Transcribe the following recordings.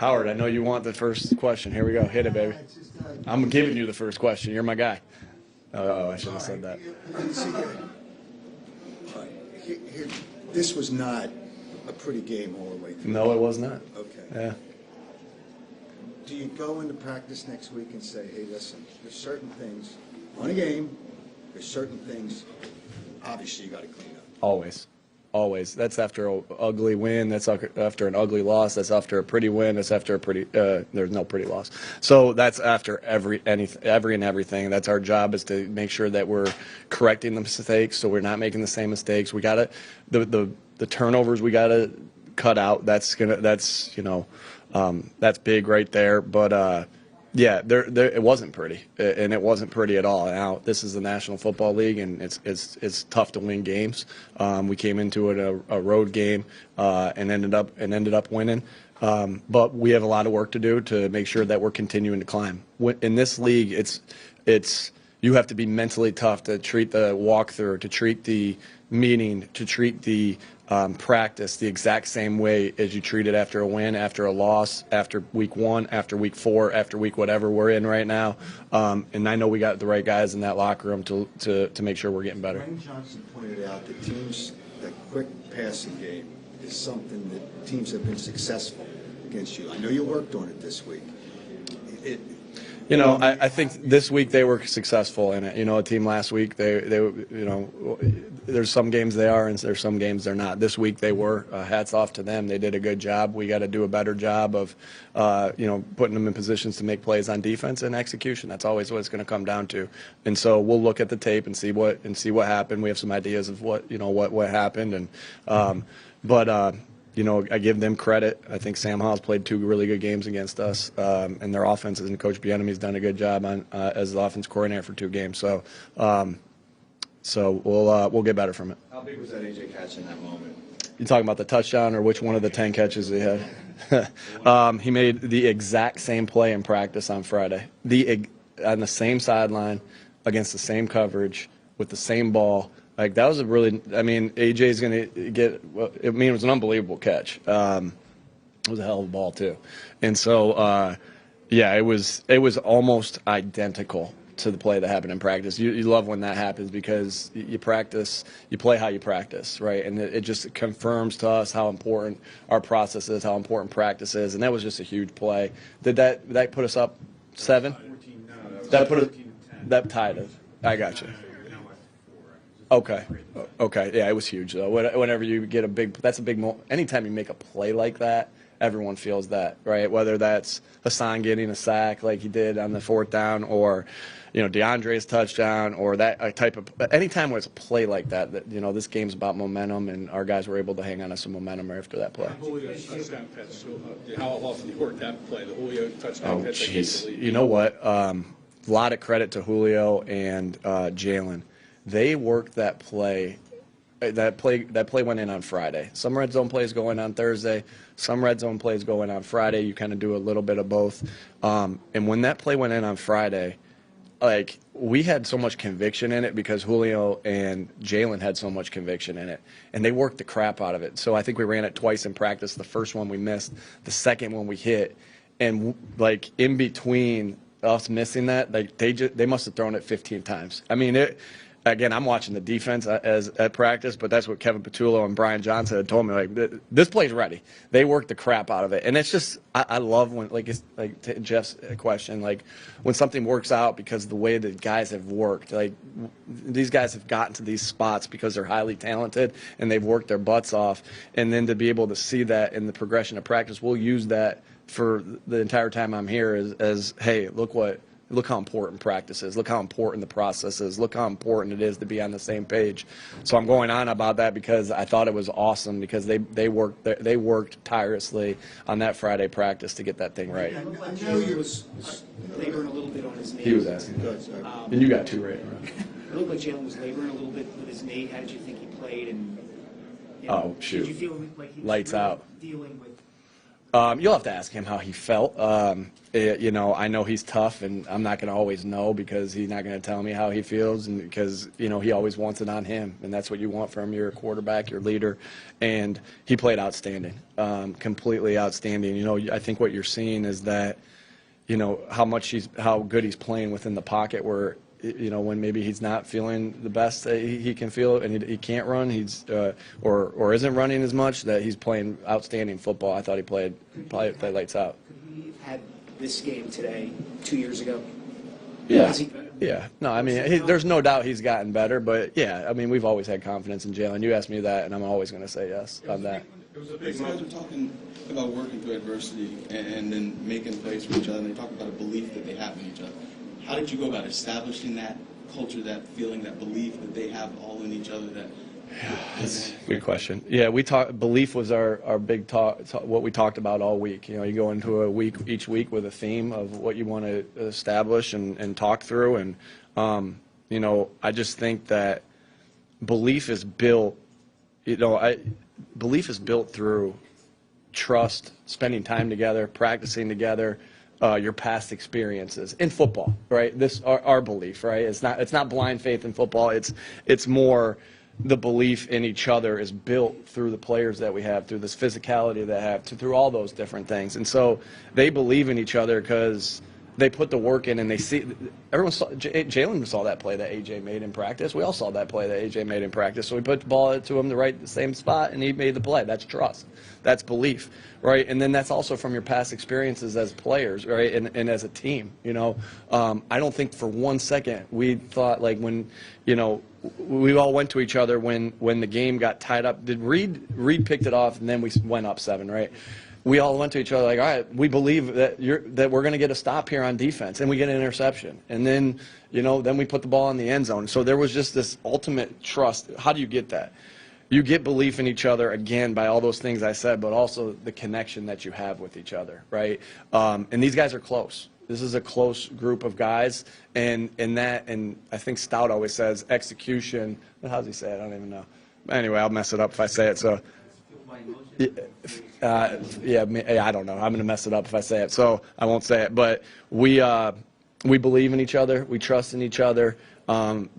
Howard, I know you want the first question. Here we go. Hit it, baby. I'm giving you the first question. You're my guy. Oh, I should have said that. This was not a pretty game all the way through. No, it was not. Okay. Yeah. Do you go into practice next week and say, hey, listen, there's certain things on a game, there's certain things, obviously you got to clean up? Always. Always. That's after an ugly win. That's after an ugly loss. That's after a pretty win. That's after a pretty there's no pretty loss. So that's after every and everything. That's our job, is to make sure that we're correcting the mistakes, so we're not making the same mistakes. We got to the turnovers we got to cut out. That's big right there. But yeah, it wasn't pretty, and it wasn't pretty at all. Now, this is the National Football League, and it's tough to win games. We came into it a road game and ended up winning. But we have a lot of work to do to make sure that we're continuing to climb. In this league, it's you have to be mentally tough to treat the walkthrough, to treat the meeting, to treat the practice the exact same way as you treat it after a win, after a loss, after week 1, after week 4, after week whatever we're in right now. And I know we got the right guys in that locker room to make sure we're getting better. Brian Johnson pointed out that that quick passing game is something that teams have been successful against you. I know you worked on it this week. I think this week they were successful in it. A team last week, there's some games they are and there's some games they're not. This week they were. Hats off to them. They did a good job. We got to do a better job of, putting them in positions to make plays on defense and execution. That's always what it's going to come down to. And so we'll look at the tape and see what happened. We have some ideas of what happened, I give them credit. I think Sam Howell's played 2 really good games against us, and their offense, and Coach Bieniemy's done a good job as the offense coordinator for 2 games. So we'll get better from it. How big was that A.J. catch in that moment? You talking about the touchdown or which one of the 10 catches he had? He made the exact same play in practice on Friday, on the same sideline, against the same coverage, with the same ball. Like, that was AJ's going to get – it was an unbelievable catch. It was a hell of a ball, too. And so, it was almost identical to the play that happened in practice. You love when that happens, because you practice – you play how you practice, right? And it just confirms to us how important our process is, how important practice is. And that was just a huge play. Did that put us up 7? 14, no, that tied us. I got you. Okay. Yeah, it was huge though. Whenever you get that's a big moment. Anytime you make a play like that, everyone feels that, right? Whether that's Hassan getting a sack like he did on the 4th down, or DeAndre's touchdown, or that type of. Anytime where it's a play like that, this game's about momentum, and our guys were able to hang on to some momentum after that play. Julio's touchdown catch. How often do you work that play? The Julio touchdown catch. Jeez. You know what? A lot of credit to Julio and Jalen. They worked that play. That play went in on Friday. Some red zone plays go in on Thursday. Some red zone plays go in on Friday. You kind of do a little bit of both. And when that play went in on Friday, we had so much conviction in it because Julio and Jalen had so much conviction in it, and they worked the crap out of it. So I think we ran it twice in practice. The first one we missed. The second one we hit, and in between us missing that, they must have thrown it 15 times. Again, I'm watching the defense at practice, but that's what Kevin Patullo and Brian Johnson had told me. This play's ready. They work the crap out of it, and it's just I love when it's to Jeff's question, when something works out because of the way the guys have worked. These guys have gotten to these spots because they're highly talented and they've worked their butts off, and then to be able to see that in the progression of practice, we'll use that for the entire time I'm here as hey, look how important practice is. Look how important the process is. Look how important it is to be on the same page. So I'm going on about that because I thought it was awesome, because they worked tirelessly on that Friday practice to get that thing right. I know he was laboring a little bit on his knee. He was asking. And you got 2 right. It looked like Jalen was laboring a little bit with his knee. How did you think he played? And oh, shoot. Did you feel like he was lights really out. Dealing with You'll have to ask him how he felt. You know, I know he's tough, and I'm not going to always know because he's not going to tell me how he feels, and because, you know, he always wants it on him, and that's what you want from your quarterback, your leader. And he played outstanding, completely outstanding. You know, I think what you're seeing is that, you know, how good he's playing within the pocket, where, you know, when maybe he's not feeling the best that he can feel, and he can't run, or isn't running as much, that he's playing outstanding football. I thought he played lights out. Could he have had this game today 2 years ago? Yeah. Was he- Yeah. No, I mean, there's no doubt he's gotten better, but yeah, I mean, we've always had confidence in Jalen. You asked me that, and I'm always going to say yes on that. It was a You big guys moment. were talking about working through adversity and then making plays for each other, and they talk about a belief that they have in each other. How did you go about establishing that culture, that feeling, that belief that they have all in each other? That's a good question. Yeah, belief was our big talk, what we talked about all week. You know, you go into a week, each week with a theme of what you want to establish and talk through. And, you know, I just think that belief is built, belief is built through trust, spending time together, practicing together, your past experiences in football, right? Our belief, right? It's not blind faith in football. It's more the belief in each other is built through the players that we have, through this physicality that have, through all those different things. And so they believe in each other because they put the work in, and they see. Jalen saw that play that AJ made in practice. We all saw that play that AJ made in practice. So we put the ball to him the same spot, and he made the play. That's trust. That's belief, right? And then that's also from your past experiences as players, right? And as a team, you know. I don't think for 1 second we thought, like, when, you know, we all went to each other when the game got tied up. Did Reed picked it off, and then we went up 7, right? We all went to each other like, all right, we believe that we're going to get a stop here on defense, and we get an interception. And then, you know, then we put the ball in the end zone. So there was just this ultimate trust. How do you get that? You get belief in each other, again, by all those things I said, but also the connection that you have with each other, right? And these guys are close. This is a close group of guys, and I think Stout always says execution. How does he say it? I don't even know. Anyway, I'll mess it up if I say it. So, I don't know. I'm going to mess it up if I say it, so I won't say it. But we believe in each other. We trust in each other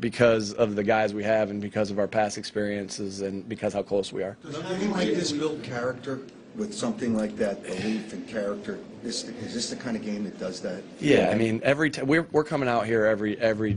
because of the guys we have, and because of our past experiences, and because how close we are. Does a game like this build character with something like that, belief and character? Is this the kind of game that does that? Yeah, I mean, we're coming out here every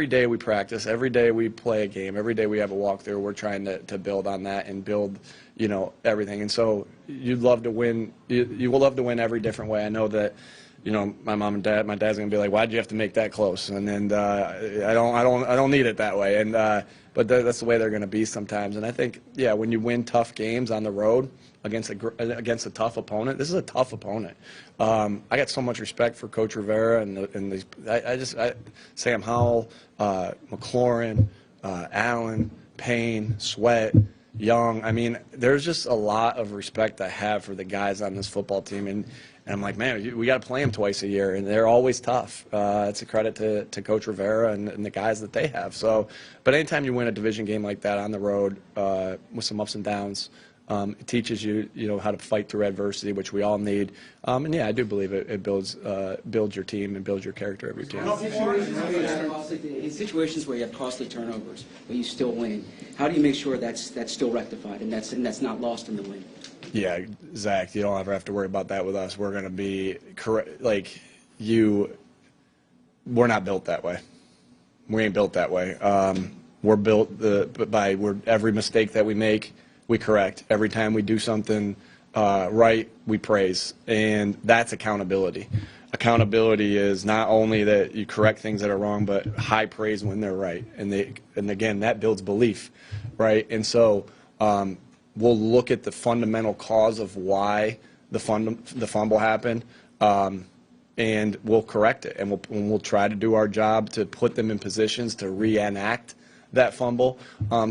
day we practice, every day we play a game, every day we have a walkthrough. We're trying to build on that and build, you know, everything. And so you'd love to win. You will love to win every different way. I know that, you know, my dad's gonna be like, why'd you have to make that close? And then I don't need it that way. And but that's the way they're gonna be sometimes. And I think, yeah, when you win tough games on the road against a tough opponent, this is a tough opponent. I got so much respect for Coach Rivera and these. Sam Howell, McLaurin, Allen, Payne, Sweat, Young. I mean, there's just a lot of respect I have for the guys on this football team, and I'm like, man, we got to play them twice a year, and they're always tough. It's a credit to Coach Rivera and the guys that they have. So, but anytime you win a division game like that on the road with some ups and downs, it teaches you, you know, how to fight through adversity, which we all need. And yeah, I do believe it builds your team and builds your character of your team. In situations where you have costly turnovers, but you still win, how do you make sure that's still rectified and that's not lost in the win? Yeah, Zach, you don't ever have to worry about that with us. We're going to be correct. Like we're not built that way. We ain't built that way. We're built by every mistake that we make, we correct. Every time we do something right, we praise. And that's accountability. Accountability is not only that you correct things that are wrong, but high praise when they're right. And again, that builds belief, right? And so we'll look at the fundamental cause of why the fumble happened, and we'll correct it. And we'll try to do our job to put them in positions to reenact that fumble.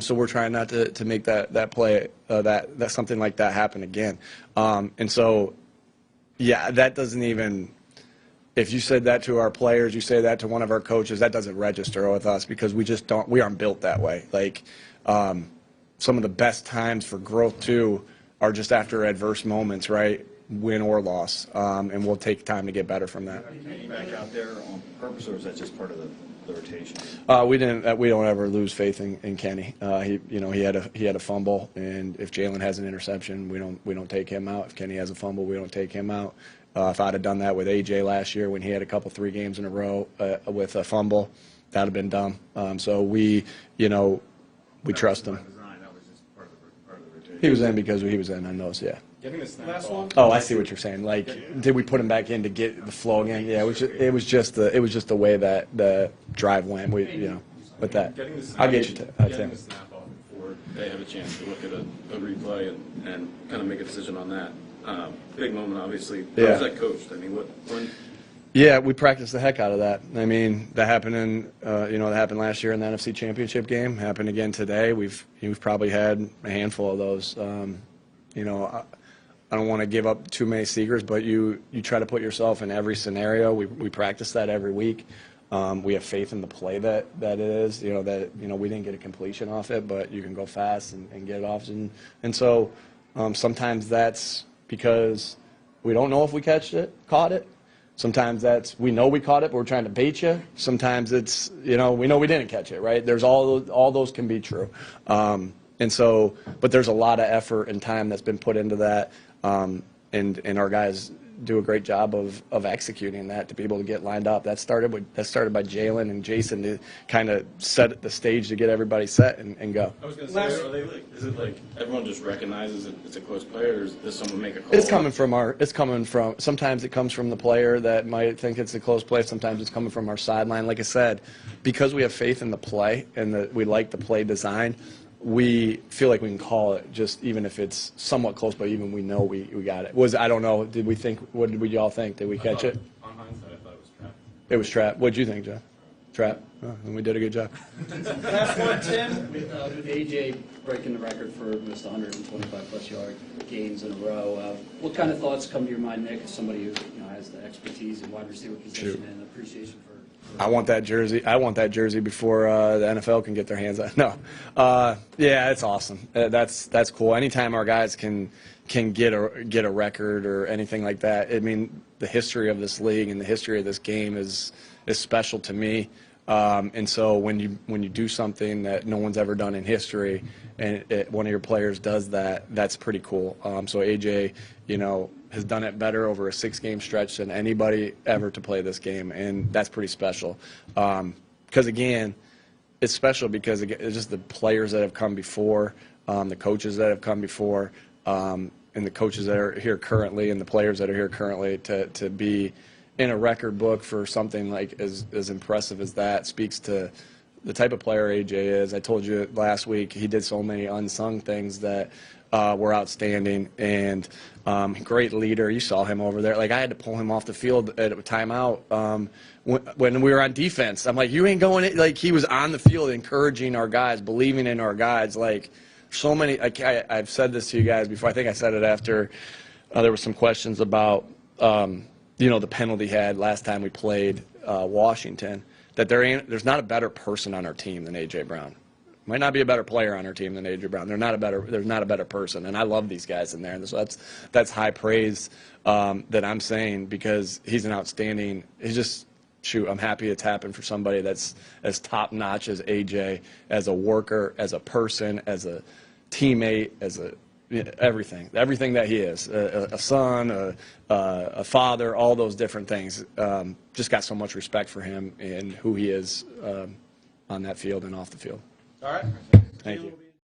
So we're trying not to make that play, that something like that happen again. And so, yeah, that doesn't even, if you said that to our players, you say that to one of our coaches, that doesn't register with us because we aren't built that way. Like some of the best times for growth too are just after adverse moments, right? win or loss, and we'll take time to get better from that. Kenny back out there on purpose, or is that just part of the rotation? We don't ever lose faith in Kenny. He had a fumble, and if Jalen has an interception, we don't take him out. If Kenny has a fumble, we don't take him out. If I'd have done that with AJ last year when he had 3 games in a row with a fumble, that'd have been dumb. So we trust him. That was just part of the rotation. He was in because he was in on those, yeah. Getting the snap off. Oh, I see what you're saying. Like, did we put him back in to get the flow again? Yeah, it was just the way that the drive went. With that, Getting the snap, I'll get you to getting Tim. the snap off before they have a chance to look at a replay and kind of make a decision on that. Big moment, obviously. How Yeah. was that coached? I mean, when Yeah, we practiced the heck out of that. I mean, that happened that happened last year in the NFC Championship game. Happened again today. We've probably had a handful of those. I don't want to give up too many secrets, but you try to put yourself in every scenario. We practice that every week. We have faith in the play that it is. We didn't get a completion off it, but you can go fast and get it off. And so sometimes that's because we don't know if we caught it. Sometimes we know we caught it, but we're trying to bait you. Sometimes it's, we know we didn't catch it, right? There's all those can be true. But there's a lot of effort and time that's been put into that. And our guys do a great job of executing that to be able to get lined up. That started by Jalen and Jason to kind of set the stage to get everybody set and go. I was going to say, is it like everyone just recognizes it's a close player, or does someone make a call? Sometimes it comes from the player that might think it's a close play. Sometimes it's coming from our sideline. Like I said, because we have faith in the play and we like the play design, we feel like we can call it just even if it's somewhat close, but even we know we got it. I don't know. What did we all think? Did we catch it? On hindsight, I thought it was trapped. It was trap. What did you think, John? Trap? Oh, then we did a good job. Last one, Tim. With AJ breaking the record for almost 125-plus yard games in a row, what kind of thoughts come to your mind, Nick, as somebody who has the expertise in wide receiver position and appreciation for? I want that jersey. Before the NFL can get their hands on it. No. Yeah, it's awesome. That's cool. Anytime our guys can get a record or anything like that, I mean, the history of this league and the history of this game is special to me. And so when you do something that no one's ever done in history, and one of your players does that, that's pretty cool. So AJ, has done it better over a 6-game stretch than anybody ever to play this game, and that's pretty special. Because again, it's special because it's just the players that have come before, the coaches that have come before, and the coaches that are here currently, and the players that are here currently to be in a record book for something like as impressive as that speaks to the type of player AJ is. I told you last week he did so many unsung things that were outstanding, and great leader. You saw him over there. Like, I had to pull him off the field at a timeout when we were on defense. I'm like, you ain't going in. Like, he was on the field encouraging our guys, believing in our guys. Like, so many. I've said this to you guys before. I think I said it after there were some questions about the penalty he had last time we played Washington, that there's not a better person on our team than A.J. Brown. Might not be a better player on our team than A.J. Brown. There's not a better person, and I love these guys in there. And so that's high praise that I'm saying, because he's an outstanding. He's just I'm happy it's happened for somebody that's as top notch as A.J. as a worker, as a person, as a teammate, as everything that he is, a son, a father, all those different things. Just got so much respect for him and who he is on that field and off the field. All right. Thank you.